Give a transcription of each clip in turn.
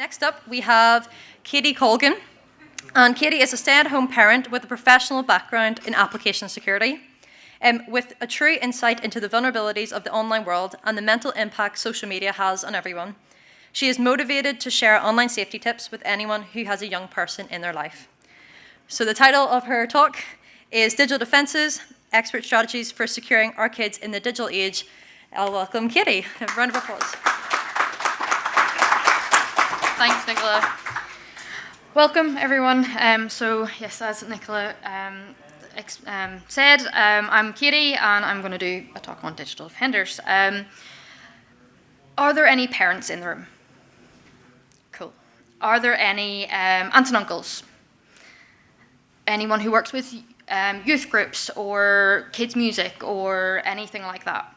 Next up, we have Katie Colgan. And Katie is a stay-at-home parent with a professional background in application security, with a true insight into the vulnerabilities of the online world and the mental impact social media has on everyone. She is motivated to share online safety tips with anyone who has a young person in their life. So the title of her talk is Digital Defenses, Expert Strategies for Securing Our Kids in the Digital Age. I'll welcome Katie. A round of applause. Thanks, Nicola. Welcome, everyone. Yes, as Nicola said, I'm Katie, and I'm going to do a talk on digital offenders. Are there any parents in the room? Cool. Are there any aunts and uncles? Anyone who works with youth groups or kids' music or anything like that?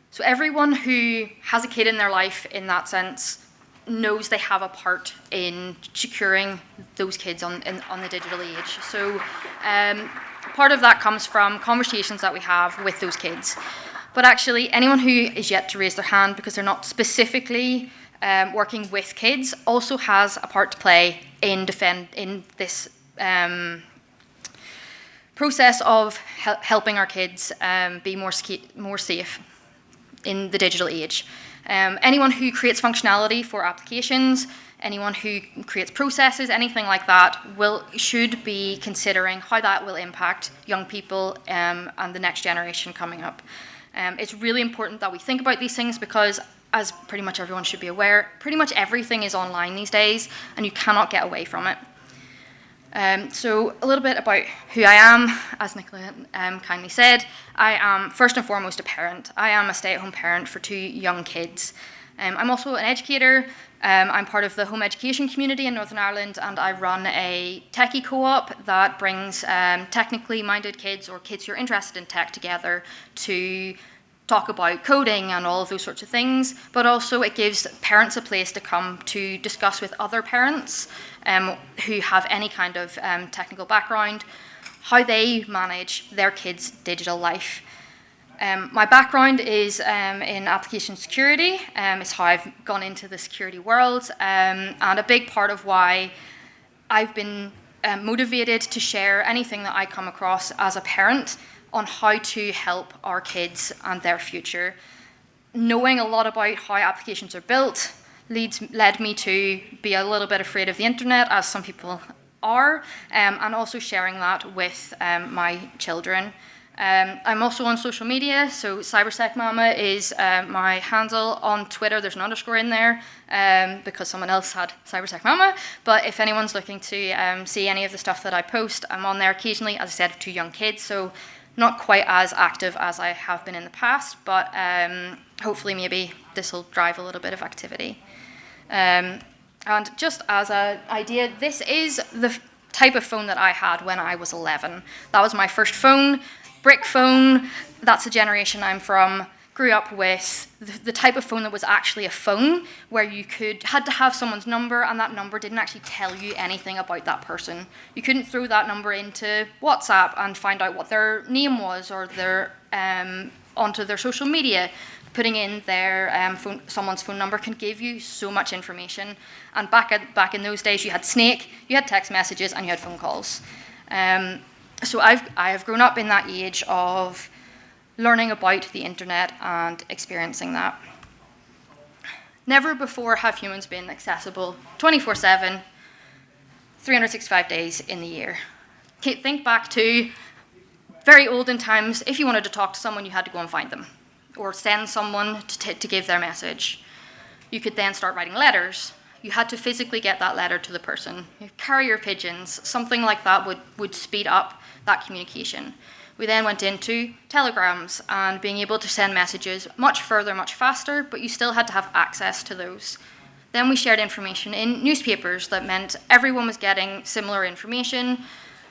So everyone who has a kid in their life, in that sense, knows they have a part in securing those kids on the digital age. So part of that comes from conversations that we have with those kids. But actually, anyone who is yet to raise their hand because they're not specifically working with kids also has a part to play in this process of helping our kids be more safe in the digital age. Anyone who creates functionality for applications, anyone who creates processes, anything like that, should be considering how that will impact young people and the next generation coming up. It's really important that we think about these things because, as pretty much everyone should be aware, pretty much everything is online these days and you cannot get away from it. So a little bit about who I am. As Nicola kindly said, I am first and foremost a parent. I am a stay-at-home parent for 2 young kids. I'm also an educator. I'm part of the home education community in Northern Ireland, and I run a techie co-op that brings technically minded kids or kids who are interested in tech together to talk about coding and all of those sorts of things, but also it gives parents a place to come to discuss with other parents who have any kind of technical background, how they manage their kids' digital life. My background is in application security. It's how I've gone into the security world, and a big part of why I've been motivated to share anything that I come across as a parent on how to help our kids and their future. Knowing a lot about how applications are built led me to be a little bit afraid of the internet, as some people are, and also sharing that with my children. I'm also on social media, so CybersecMama is my handle on Twitter. There's an underscore in there because someone else had CybersecMama, but if anyone's looking to see any of the stuff that I post, I'm on there occasionally, as I said, for 2 young kids, so not quite as active as I have been in the past, but hopefully maybe this will drive a little bit of activity. And just as an idea, this is the type of phone that I had when I was 11. That was my first phone, brick phone. That's the generation I'm from. Grew up with the type of phone that was actually a phone where you had to have someone's number, and that number didn't actually tell you anything about that person. You couldn't throw that number into WhatsApp and find out what their name was or their onto their social media. Putting in their someone's phone number can give you so much information. And back in those days, you had Snake, you had text messages, and you had phone calls. So I have grown up in that age of learning about the internet and experiencing that. Never before have humans been accessible 24/7, 365 days in the year. Think back to very olden times. If you wanted to talk to someone, you had to go and find them or send someone to give their message. You could then start writing letters. You had to physically get that letter to the person. Carrier pigeons, something like that would speed up that communication. We then went into telegrams and being able to send messages much further, much faster, but you still had to have access to those. Then we shared information in newspapers. That meant everyone was getting similar information,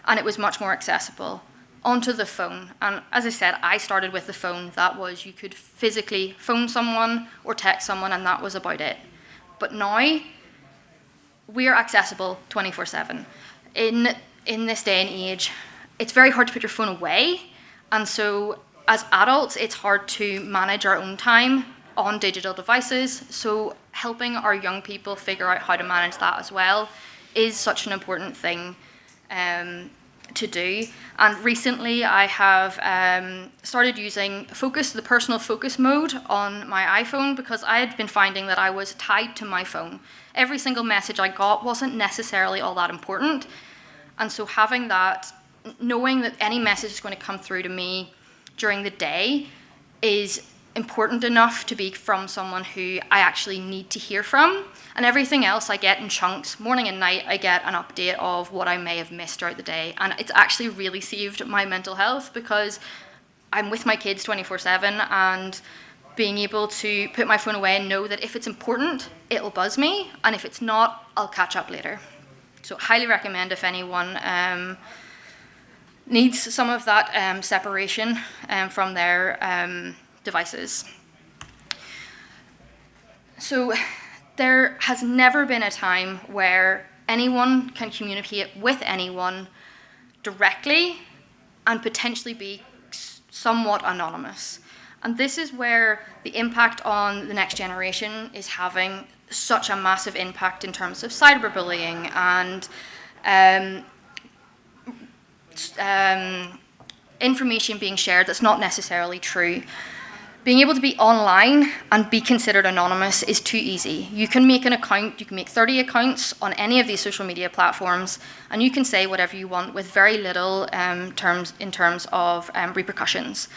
and it was much more accessible. Onto the phone, and as I said, I started with the phone. That was, you could physically phone someone or text someone, and that was about it. But now, we are accessible 24/7. In this day and age, it's very hard to put your phone away, and so as adults, it's hard to manage our own time on digital devices. So helping our young people figure out how to manage that as well is such an important thing to do. And recently I have started using the personal focus mode on my iPhone, because I had been finding that I was tied to my phone. Every single message I got wasn't necessarily all that important. And so having that, knowing that any message is going to come through to me during the day is important enough to be from someone who I actually need to hear from. And everything else I get in chunks. Morning and night I get an update of what I may have missed throughout the day. And it's actually really saved my mental health, because I'm with my kids 24/7, and being able to put my phone away and know that if it's important, it'll buzz me, and if it's not, I'll catch up later. So highly recommend if anyone needs some of that separation from their devices. So there has never been a time where anyone can communicate with anyone directly and potentially be somewhat anonymous. And this is where the impact on the next generation is having such a massive impact in terms of cyberbullying and information being shared that's not necessarily true. Being able to be online and be considered anonymous is too easy. You can make an account, you can make 30 accounts on any of these social media platforms, and you can say whatever you want with very little in terms of repercussions.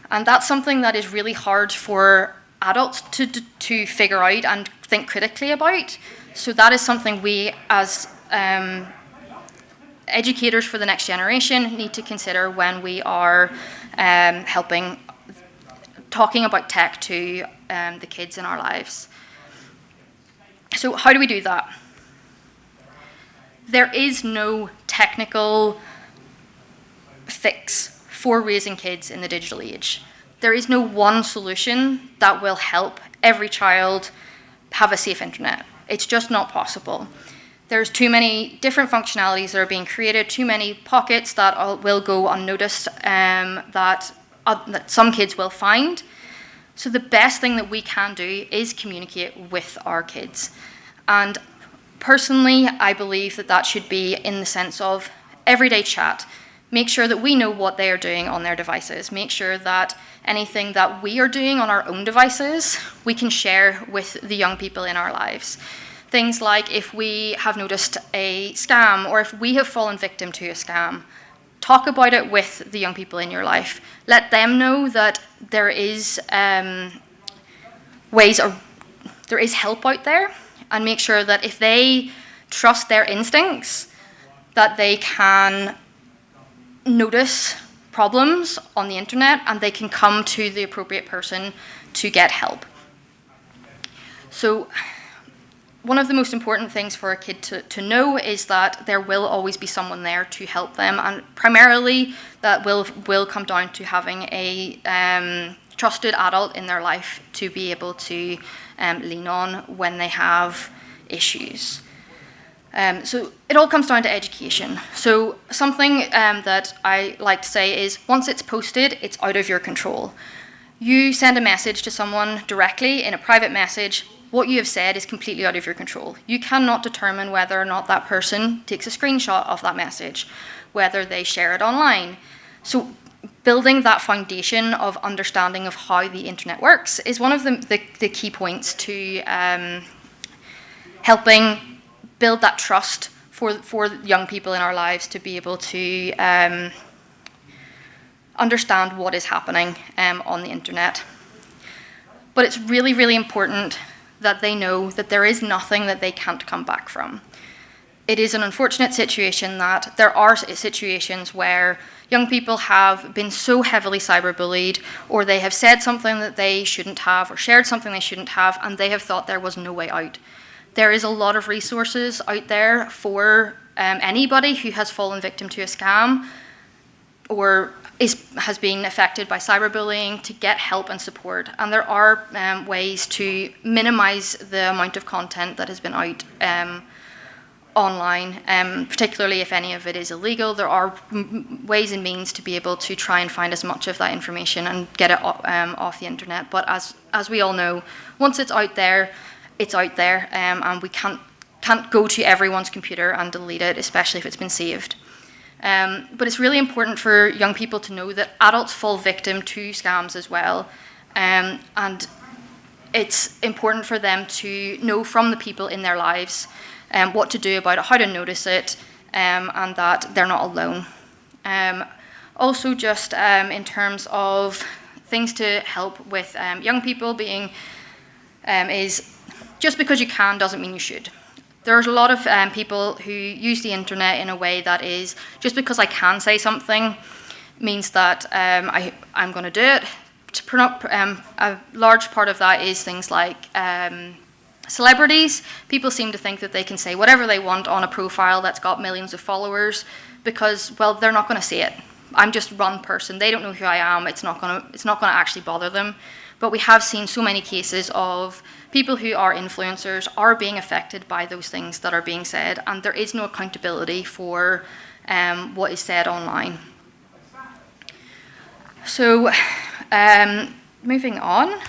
And that's something that is really hard for adults to figure out and think critically about. So that is something we, as educators for the next generation, need to consider when we are talking about tech to the kids in our lives. So how do we do that? There is no technical fix for raising kids in the digital age. There is no one solution that will help every child have a safe internet. It's just not possible. There's too many different functionalities that are being created, too many pockets that will go unnoticed that some kids will find. So the best thing that we can do is communicate with our kids. And personally, I believe that that should be in the sense of everyday chat. Make sure that we know what they are doing on their devices. Make sure that anything that we are doing on our own devices, we can share with the young people in our lives. Things like if we have noticed a scam, or if we have fallen victim to a scam, talk about it with the young people in your life. Let them know that there is there is help out there, and make sure that if they trust their instincts, that they can notice problems on the internet and they can come to the appropriate person to get help. So one of the most important things for a kid to know is that there will always be someone there to help them, and primarily that will come down to having a trusted adult in their life to be able to lean on when they have issues. So it all comes down to education. So something that I like to say is, once it's posted, it's out of your control. You send a message to someone directly in a private message, what you have said is completely out of your control. You cannot determine whether or not that person takes a screenshot of that message, whether they share it online. So building that foundation of understanding of how the internet works is one of the key points to helping build that trust for young people in our lives to be able to understand what is happening on the internet. But it's really, really important that they know that there is nothing that they can't come back from. It is an unfortunate situation that there are situations where young people have been so heavily cyberbullied, or they have said something that they shouldn't have, or shared something they shouldn't have, and they have thought there was no way out. There is a lot of resources out there for anybody who has fallen victim to a scam or has been affected by cyberbullying to get help and support. And there are ways to minimize the amount of content that has been out online, particularly if any of it is illegal. There are ways and means to be able to try and find as much of that information and get it off the internet. But as we all know, once it's out there, and we can't go to everyone's computer and delete it, especially if it's been saved. But it's really important for young people to know that adults fall victim to scams as well, and it's important for them to know from the people in their lives what to do about it, how to notice it, and that they're not alone. Also, just in terms of things to help with young people being, is just because you can doesn't mean you should. There's a lot of people who use the internet in a way that is, just because I can say something means that I'm going to do it. A large part of that is things like celebrities. People seem to think that they can say whatever they want on a profile that's got millions of followers because, well, they're not going to see it. I'm just one person. They don't know who I am. It's not going to actually bother them. But we have seen so many cases of people who are influencers are being affected by those things that are being said, and there is no accountability for what is said online. So, moving on.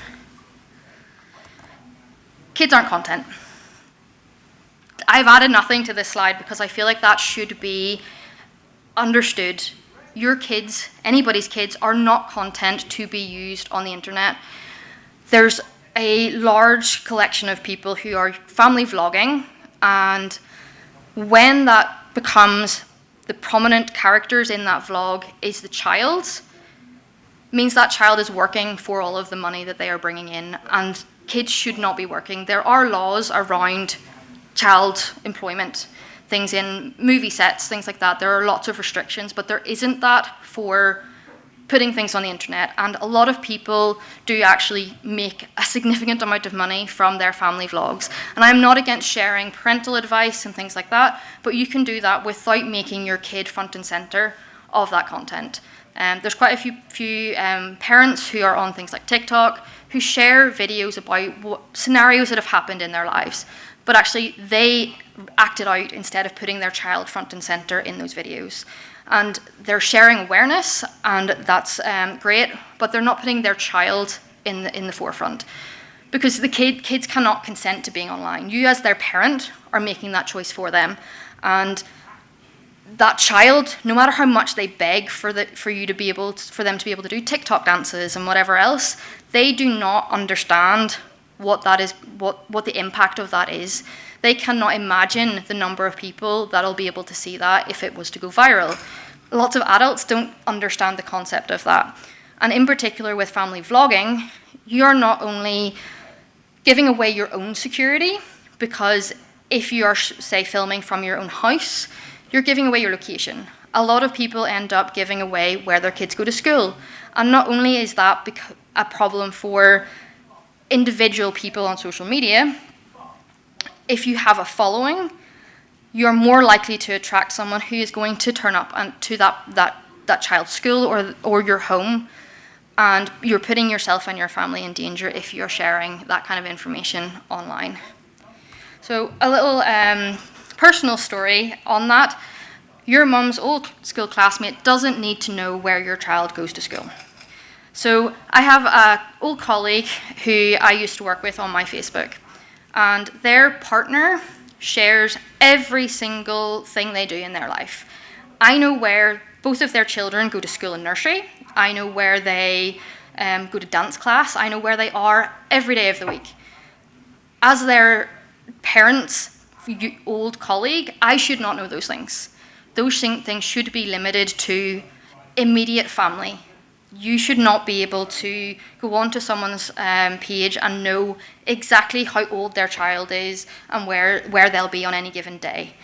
Kids aren't content. I've added nothing to this slide because I feel like that should be understood. Your kids, anybody's kids, are not content to be used on the internet. There's a large collection of people who are family vlogging, and when that becomes the prominent characters in that vlog is the child, means that child is working for all of the money that they are bringing in, and kids should not be working. There are laws around child employment, things in movie sets, things like that. There are lots of restrictions, but there isn't that for putting things on the internet, and a lot of people do actually make a significant amount of money from their family vlogs. And I'm not against sharing parental advice and things like that, but you can do that without making your kid front and center of that content. There's quite a few parents who are on things like TikTok who share videos about scenarios that have happened in their lives, but actually they acted out instead of putting their child front and center in those videos. And they're sharing awareness, and that's great, but they're not putting their child in the forefront, because the kids cannot consent to being online. You, as their parent, are making that choice for them, and that child, no matter how much they beg for them to be able to do TikTok dances and whatever else, they do not understand what that is, what the impact of that is. They cannot imagine the number of people that'll be able to see that if it was to go viral. Lots of adults don't understand the concept of that. And in particular with family vlogging, you're not only giving away your own security, because if you are, say, filming from your own house, you're giving away your location. A lot of people end up giving away where their kids go to school. And not only is that a problem for individual people on social media, if you have a following, you're more likely to attract someone who is going to turn up to that child's school or your home, and you're putting yourself and your family in danger if you're sharing that kind of information online. So a little personal story on that. Your mum's old school classmate doesn't need to know where your child goes to school. So I have an old colleague who I used to work with on my Facebook, and their partner shares every single thing they do in their life. I know where both of their children go to school and nursery. I know where they go to dance class. I know where they are every day of the week. As their parents' old colleague, I should not know those things. Those things should be limited to immediate family. You should not be able to go onto someone's page and know exactly how old their child is and where they'll be on any given day.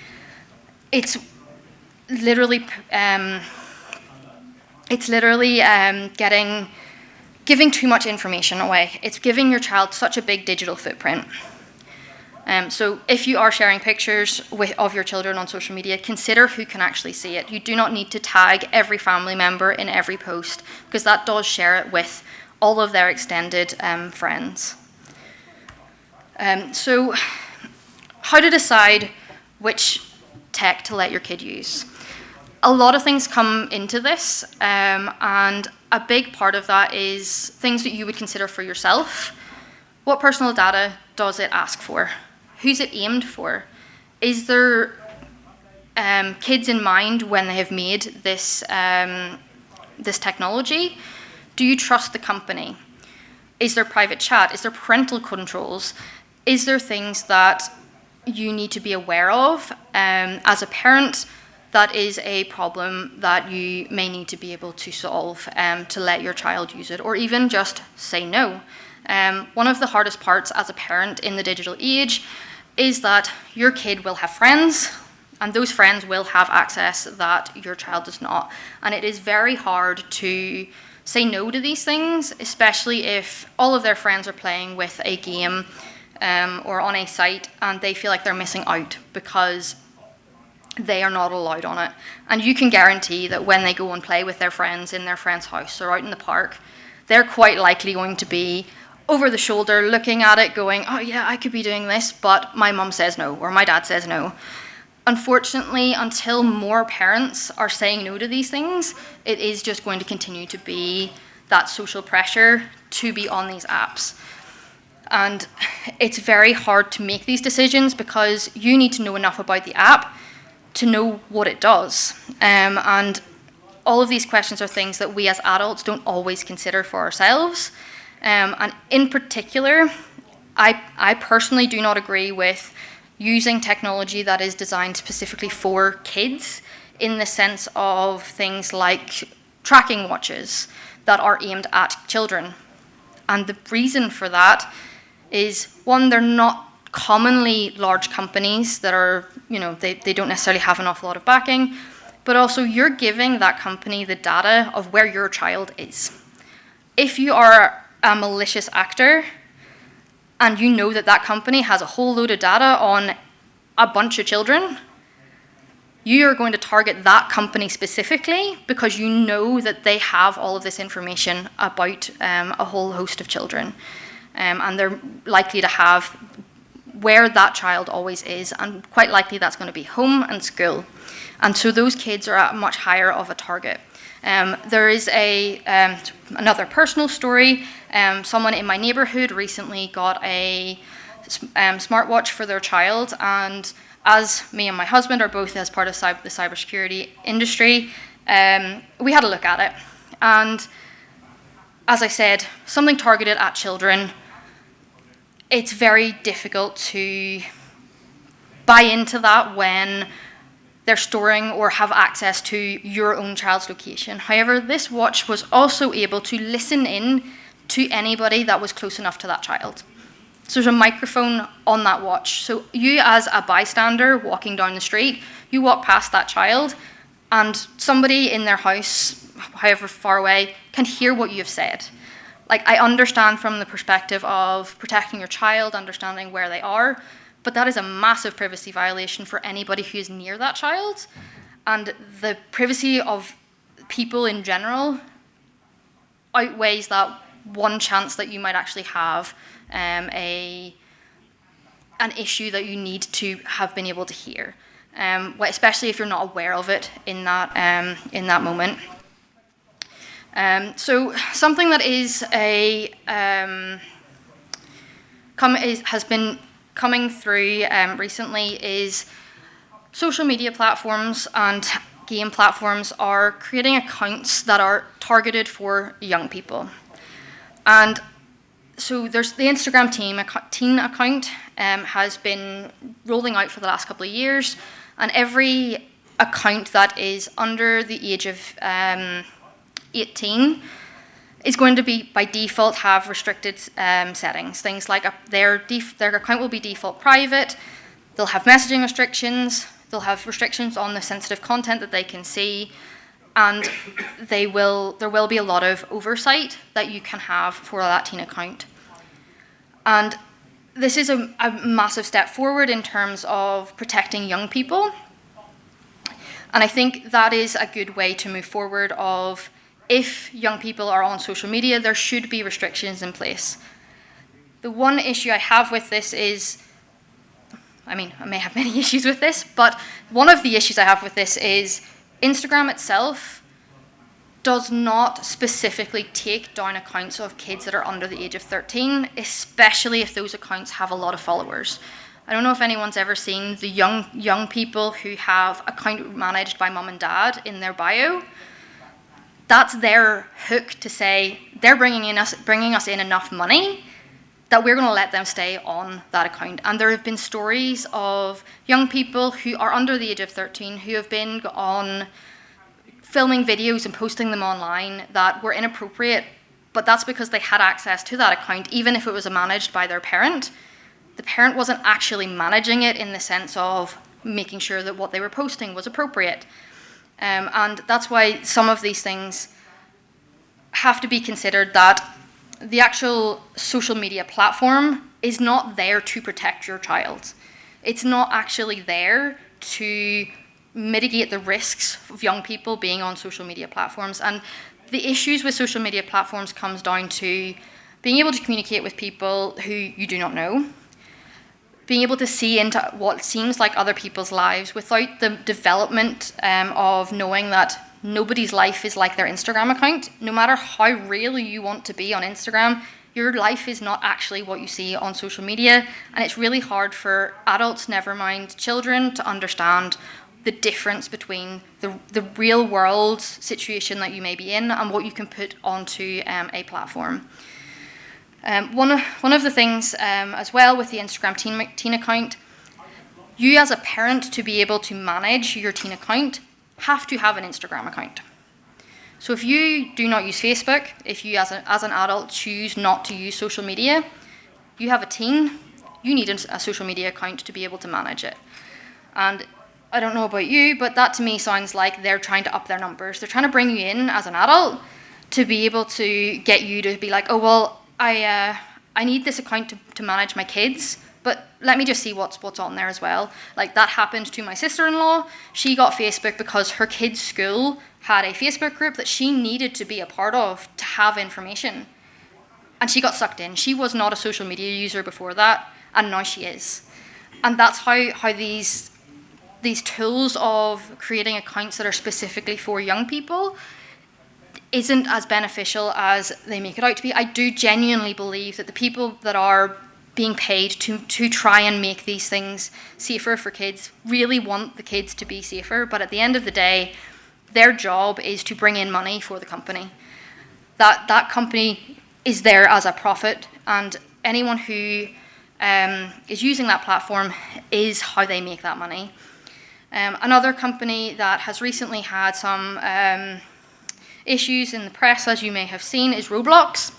It's literally giving too much information away. It's giving your child such a big digital footprint. So if you are sharing pictures of your children on social media, consider who can actually see it. You do not need to tag every family member in every post, because that does share it with all of their extended friends. So how to decide which tech to let your kid use. A lot of things come into this, and a big part of that is things that you would consider for yourself. What personal data does it ask for? Who's it aimed for? Is there kids in mind when they have made this, this technology? Do you trust the company? Is there private chat? Is there parental controls? Is there things that you need to be aware of as a parent? That is a problem that you may need to be able to solve to let your child use it, or even just say no. One of the hardest parts as a parent in the digital age is that your kid will have friends, and those friends will have access that your child does not. And it is very hard to say no to these things, especially if all of their friends are playing with a game or on a site and they feel like they're missing out because they are not allowed on it. And you can guarantee that when they go and play with their friends in their friend's house or out in the park, they're quite likely going to be over the shoulder looking at it going, oh yeah, I could be doing this, but my mum says no, or my dad says no. Unfortunately, until more parents are saying no to these things, it is just going to continue to be that social pressure to be on these apps. And it's very hard to make these decisions because you need to know enough about the app to know what it does. And all of these questions are things that we as adults don't always consider for ourselves. And in particular, I personally do not agree with using technology that is designed specifically for kids in the sense of things like tracking watches that are aimed at children. And the reason for that is, one, they're not commonly large companies that are, they don't necessarily have an awful lot of backing, but also you're giving that company the data of where your child is. If you are a malicious actor and you know that that company has a whole load of data on a bunch of children, you are going to target that company specifically because you know that they have all of this information about a whole host of children. And they're likely to have where that child always is, and quite likely that's going to be home and school. And so those kids are at much higher of a target. There is another personal story. Someone in my neighbourhood recently got a smartwatch for their child, and as me and my husband are both as part of the cybersecurity industry, we had a look at it. And as I said, something targeted at children, it's very difficult to buy into that when they're storing or have access to your own child's location. However, this watch was also able to listen in to anybody that was close enough to that child. So there's a microphone on that watch. So you as a bystander walking down the street, you walk past that child and somebody in their house, however far away, can hear what you have said. Like, I understand from the perspective of protecting your child, understanding where they are, but that is a massive privacy violation for anybody who is near that child. And the privacy of people in general outweighs that one chance that you might actually have an issue that you need to have been able to hear, especially if you're not aware of it in that moment. So something that is has been coming through recently is social media platforms and game platforms are creating accounts that are targeted for young people. And so there's the Instagram teen account has been rolling out for the last couple of years, and every account that is under the age of 18 is going to be, by default, have restricted settings. Things like their account will be default private, they'll have messaging restrictions, they'll have restrictions on the sensitive content that they can see, and there will be a lot of oversight that you can have for that teen account. And this is a massive step forward in terms of protecting young people. And I think that is a good way to move forward of, if young people are on social media, there should be restrictions in place. The one issue I have with this is I mean, I may have many issues with this, but one of the issues I have with this is Instagram itself does not specifically take down accounts of kids that are under the age of 13, especially if those accounts have a lot of followers. I don't know if anyone's ever seen the young people who have account managed by mum and dad in their bio. That's their hook to say they're bringing us in enough money that we're going to let them stay on that account. And there have been stories of young people who are under the age of 13 who have been on filming videos and posting them online that were inappropriate, but that's because they had access to that account, even if it was managed by their parent. The parent wasn't actually managing it in the sense of making sure that what they were posting was appropriate. And that's why some of these things have to be considered, that the actual social media platform is not there to protect your child. It's not actually there to mitigate the risks of young people being on social media platforms. And the issues with social media platforms comes down to being able to communicate with people who you do not know, being able to see into what seems like other people's lives without the development of knowing that nobody's life is like their Instagram account. No matter how real you want to be on Instagram, your life is not actually what you see on social media, and it's really hard for adults, never mind children, to understand the difference between the real world situation that you may be in and what you can put onto a platform. One of the things as well with the Instagram teen account, you as a parent, to be able to manage your teen account, have to have an Instagram account. So if you do not use Facebook, if you as an adult choose not to use social media, you have a teen, you need a social media account to be able to manage it. And I don't know about you, but that to me sounds like they're trying to up their numbers. They're trying to bring you in as an adult to be able to get you to be like, oh, well, I need this account to manage my kids, but let me just see what's on there as well. Like, that happened to my sister-in-law. She got Facebook because her kid's school had a Facebook group that she needed to be a part of to have information. And she got sucked in. She was not a social media user before that, and now she is. And that's how these tools of creating accounts that are specifically for young people isn't as beneficial as they make it out to be. I do genuinely believe that the people that are being paid to try and make these things safer for kids really want the kids to be safer, but at the end of the day, their job is to bring in money for the company. That company is there as a profit, and anyone who is using that platform is how they make that money. Another company that has recently had some issues in the press, as you may have seen, is Roblox.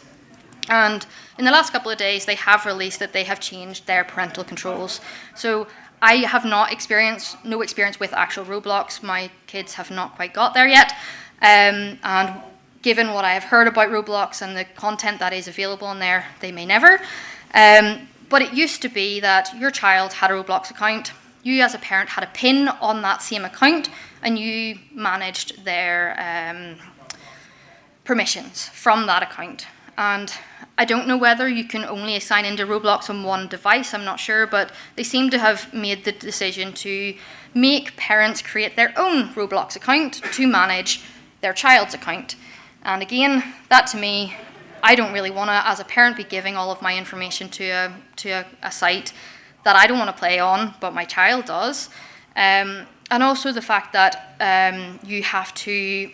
And in the last couple of days, they have released that they have changed their parental controls. So I have no experience with actual Roblox. My kids have not quite got there yet. And given what I have heard about Roblox and the content that is available on there, they may never. But it used to be that your child had a Roblox account, you as a parent had a PIN on that same account, and you managed their permissions from that account. And I don't know whether you can only sign into Roblox on one device, I'm not sure, but they seem to have made the decision to make parents create their own Roblox account to manage their child's account. And again, that to me, I don't really want to, as a parent, be giving all of my information to a site that I don't want to play on, but my child does. And also the fact that you have to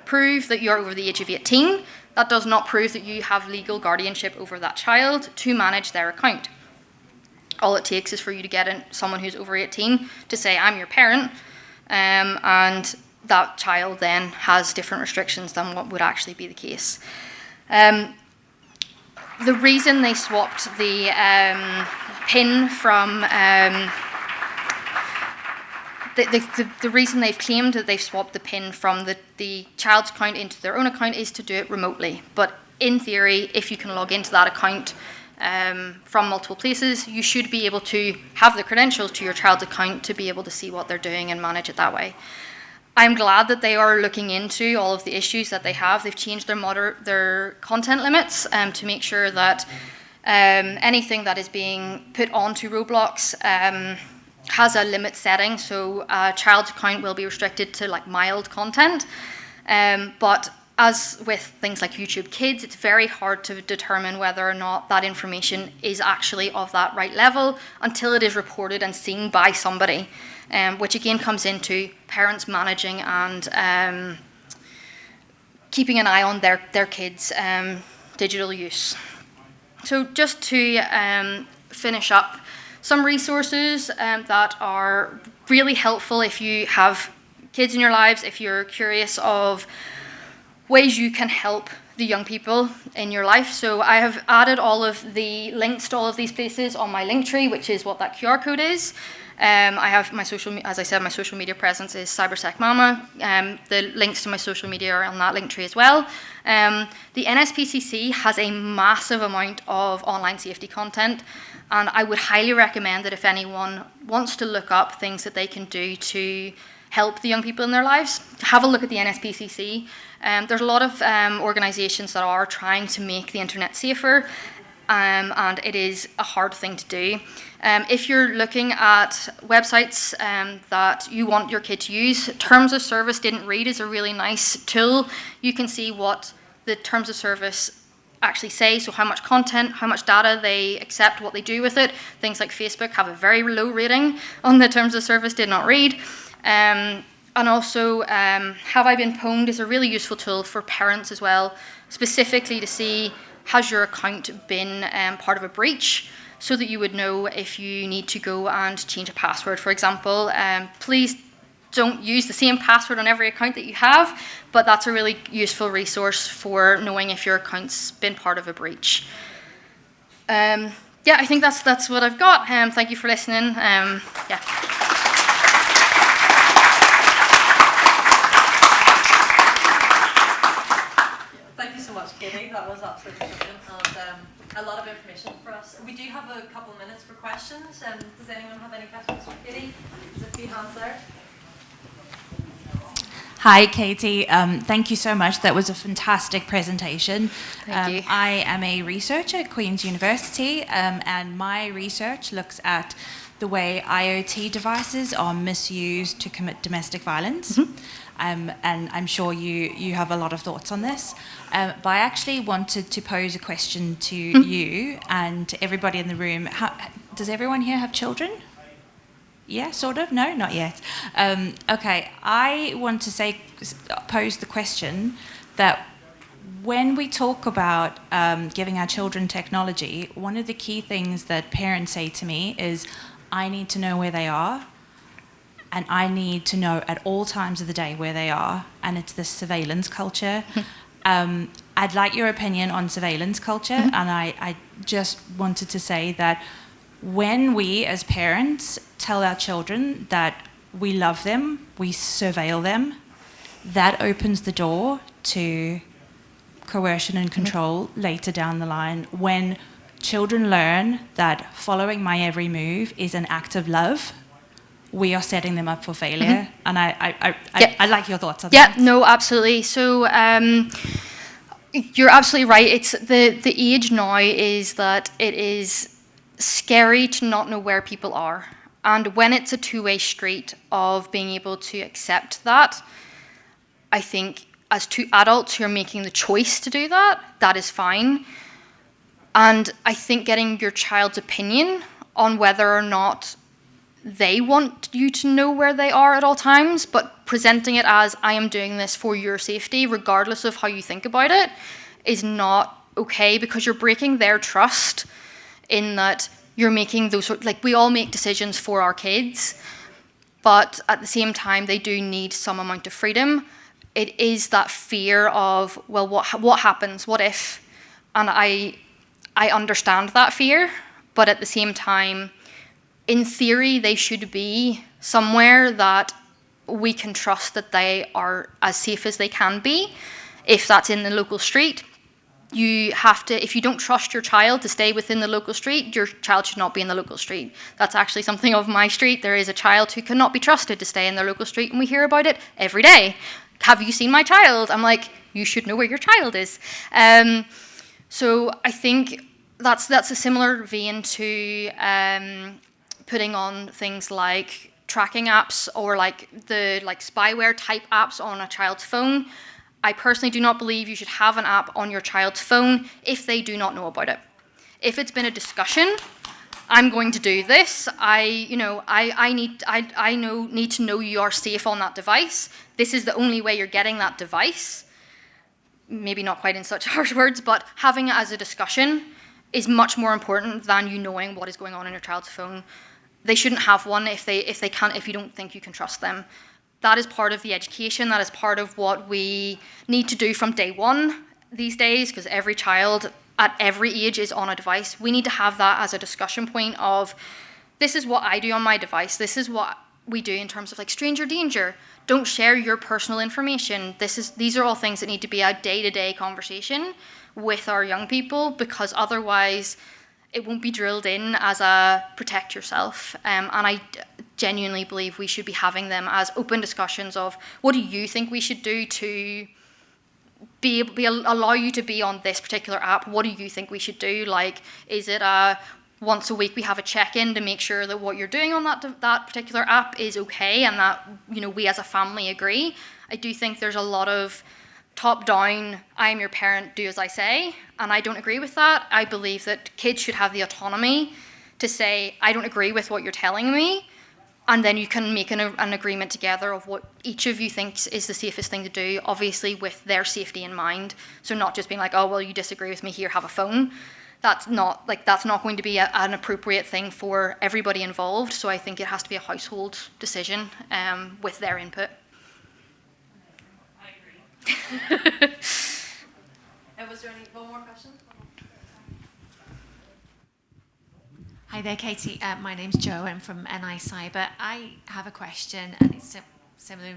prove that you're over the age of 18. That does not prove that you have legal guardianship over that child to manage their account. All it takes is for you to get someone who's over 18 to say, I'm your parent, and that child then has different restrictions than what would actually be the case. The reason they swapped the PIN from the reason they've claimed that they've swapped the PIN from the child's account into their own account is to do it remotely. But in theory, if you can log into that account from multiple places, you should be able to have the credentials to your child's account to be able to see what they're doing and manage it that way. I'm glad that they are looking into all of the issues that they have. They've changed their content limits to make sure that Anything that is being put onto Roblox has a limit setting, so a child's account will be restricted to like mild content. But as with things like YouTube Kids, it's very hard to determine whether or not that information is actually of that right level until it is reported and seen by somebody, which again comes into parents managing and keeping an eye on their kids' digital use. So just to finish up, some resources that are really helpful if you have kids in your lives, if you're curious of ways you can help the young people in your life. So I have added all of the links to all of these places on my link tree, which is what that QR code is. I have my as I said, my social media presence is Cybersec Mama. The links to my social media are on that link tree as well. The NSPCC has a massive amount of online safety content, and I would highly recommend that if anyone wants to look up things that they can do to help the young people in their lives, have a look at the NSPCC. There's a lot of organisations that are trying to make the internet safer, and it is a hard thing to do. If you're looking at websites that you want your kid to use, Terms of Service Didn't Read is a really nice tool. You can see what the Terms of Service actually say, so how much content, how much data they accept, what they do with it. Things like Facebook have a very low rating on the Terms of Service Did Not Read. And also, Have I Been Pwned is a really useful tool for parents as well, specifically to see, has your account been part of a breach, so that you would know if you need to go and change a password, for example. Please don't use the same password on every account that you have, but that's a really useful resource for knowing if your account's been part of a breach. Yeah, I think that's what I've got. Thank you for listening. Yeah. Thank you so much, Katie. That was absolutely brilliant and a lot of information for us. We do have a couple of minutes for questions. Does anyone have any questions for Katie? There's a few hands there. Hi, Katie. Thank you so much. That was a fantastic presentation. Thank you. I am a researcher at Queen's University, and my research looks at the way IoT devices are misused to commit domestic violence. Mm-hmm. And I'm sure you have a lot of thoughts on this. But I actually wanted to pose a question to you and to everybody in the room. Does everyone here have children? Yeah, sort of? No, not yet. Okay, I want to pose the question that when we talk about giving our children technology, one of the key things that parents say to me is, I need to know where they are, and I need to know at all times of the day where they are, and it's this surveillance culture. I'd like your opinion on surveillance culture, and I just wanted to say that when we as parents tell our children that we love them, we surveil them, that opens the door to coercion and control later down the line. When children learn that following my every move is an act of love, we are setting them up for failure. And I'd like your thoughts on that. Yeah, no, absolutely. So you're absolutely right. It's the age now is that it is scary to not know where people are. And when it's a two-way street of being able to accept that, I think as two adults who are making the choice to do that, that is fine. And I think getting your child's opinion on whether or not they want you to know where they are at all times, but presenting it as, I am doing this for your safety, regardless of how you think about it, is not okay, because you're breaking their trust in that you're making those, like, we all make decisions for our kids, but at the same time, they do need some amount of freedom. It is that fear of, well, what happens? What if? And I understand that fear, but at the same time, in theory, they should be somewhere that we can trust that they are as safe as they can be. If that's in the local street, you have to, if you don't trust your child to stay within the local street, your child should not be in the local street. That's actually something of my street. There is a child who cannot be trusted to stay in their local street, and we hear about it every day. Have you seen my child? I'm like, you should know where your child is. So I think that's a similar vein to putting on things like tracking apps or like the spyware type apps on a child's phone. I personally do not believe you should have an app on your child's phone if they do not know about it. If it's been a discussion, I'm going to do this. I need to know you are safe on that device. This is the only way you're getting that device. Maybe not quite in such harsh words, but having it as a discussion is much more important than you knowing what is going on in your child's phone. They shouldn't have one if you don't think you can trust them. That is part of the education. That is part of what we need to do from day one these days, because every child at every age is on a device. We need to have that as a discussion point of, this is what I do on my device. This is what we do in terms of like stranger danger. Don't share your personal information. These are all things that need to be a day-to-day conversation with our young people, because otherwise it won't be drilled in as a protect yourself. And I genuinely believe we should be having them as open discussions of, what do you think we should do to allow you to be on this particular app? What do you think we should do? Like, is it once a week we have a check-in to make sure that what you're doing on that particular app is okay, and that we as a family agree? I do think there's a lot of top-down, I'm your parent, do as I say, and I don't agree with that. I believe that kids should have the autonomy to say, I don't agree with what you're telling me, and then you can make an agreement together of what each of you thinks is the safest thing to do, obviously with their safety in mind. So not just being like, oh, well, you disagree with me, here, have a phone. That's not going to be an appropriate thing for everybody involved. So I think it has to be a household decision with their input. I agree. Was there one more question? Hi there, Katie. My name's Jo. I'm from NI Cyber. I have a question, and it's similar.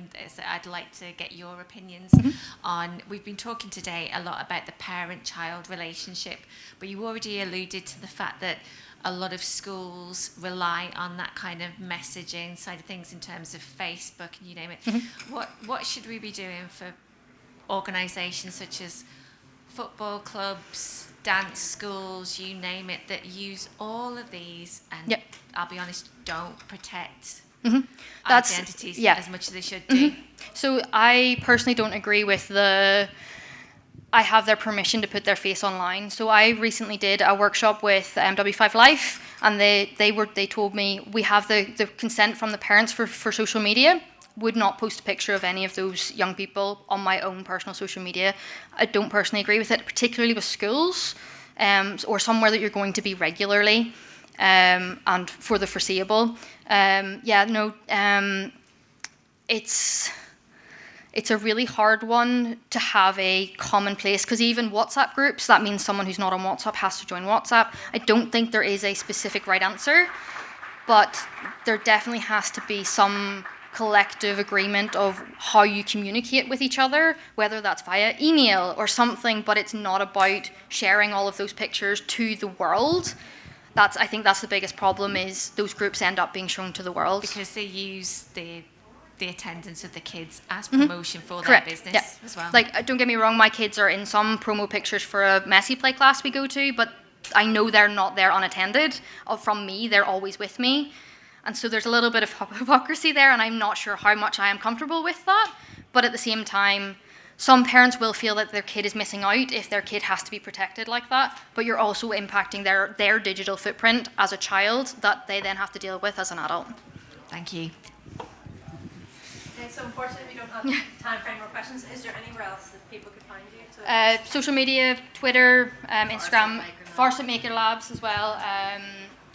I'd like to get your opinions on. We've been talking today a lot about the parent-child relationship, but you already alluded to the fact that a lot of schools rely on that kind of messaging side of things in terms of Facebook and you name it. What should we be doing for organisations such as football clubs, dance schools, you name it, that use all of these and, I'll be honest, don't protect identities as much as they should do? So I personally don't agree with I have their permission to put their face online. So I recently did a workshop with W5 Life, and they told me we have the consent from the parents for social media. Would not post a picture of any of those young people on my own personal social media. I don't personally agree with it, particularly with schools or somewhere that you're going to be regularly and for the foreseeable. It's a really hard one to have a common place, because even WhatsApp groups, that means someone who's not on WhatsApp has to join WhatsApp. I don't think there is a specific right answer, but there definitely has to be some collective agreement of how you communicate with each other, whether that's via email or something, but it's not about sharing all of those pictures to the world. I think that's the biggest problem, is those groups end up being shown to the world. Because they use the attendance of the kids as promotion for their business as well. Like, don't get me wrong, my kids are in some promo pictures for a messy play class we go to, but I know they're not there unattended. From me, they're always with me. And so there's a little bit of hypocrisy there, and I'm not sure how much I am comfortable with that. But at the same time, some parents will feel that their kid is missing out if their kid has to be protected like that. But you're also impacting their digital footprint as a child that they then have to deal with as an adult. Thank you. So unfortunately, we don't have time for any more questions. Is there anywhere else that people could find you? Social media, Twitter, Instagram, Farsight Maker Labs as well.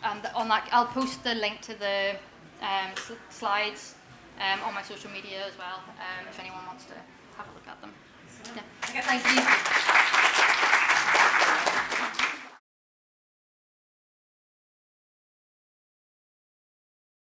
And on that, I'll post the link to the slides on my social media as well, if anyone wants to have a look at them. Yeah. Okay, thank you.